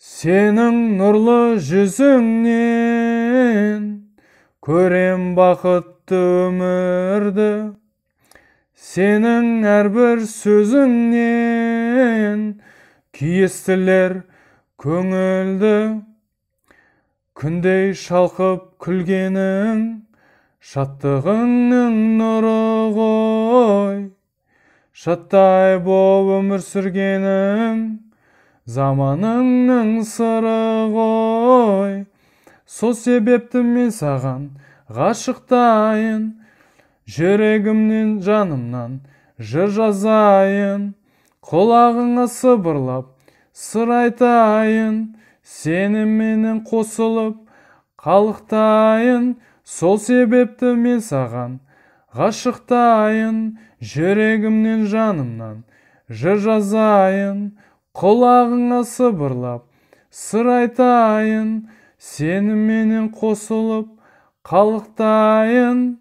Senin nurlu жүзіңнен көрем бақытты өмірді. Senin әрбір сөзіңнен естілер көңілді. Күндей шалқып күлгенің шаттығыңның нұры ғой. Шаттай боп өмір сүргенің заманыңның сыры ғой. Сол себепті мен саған ғашықтайын, жүрегімнен жанымнан жыр жазайын. Құлағыңа сыбырлап сыр айтайын, сеніменен қосылып қалықтайын. Сол себепті мен саған ғашықтайын, жүрегімнен жанымнан жыр жазайын. Құлағыңа сыбырлап сыр айтайын, сеніменен қосылып қалықтайын.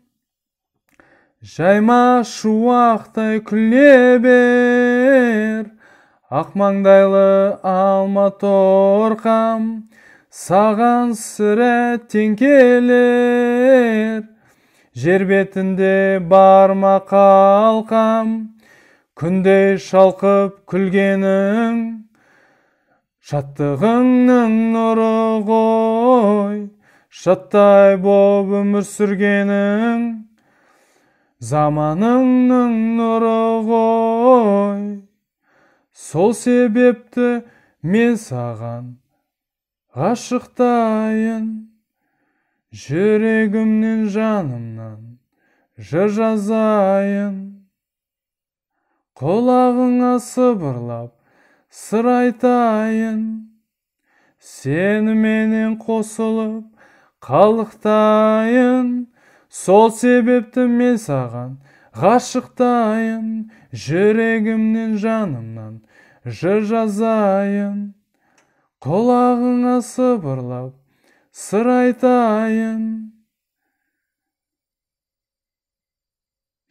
Жайма шуақтай күле бер, ақ маңдайлы алма торқам, саған сірә тең келер. Жер бетінде бар ма қалқам, күндей шалқып күлгенің шаттығыңның нұры ғой. Шаттай боп өмір сүргенің заманыңның нұры ғой. Сол себепті мен саған ғашықтайын, жүрегімнен жанымнан жыр жазайын. Құлағыңа сыбырлап сыр айтайын, сеніменен қосылып қалықтайын. Сол себепті мен саған ғашықтайын, жүрегімнен жанымнан жыр жазайын. Құлағыңа сыбырлап сыр айтайын,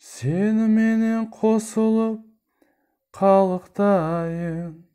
сеніменен қосылып қалықтайын.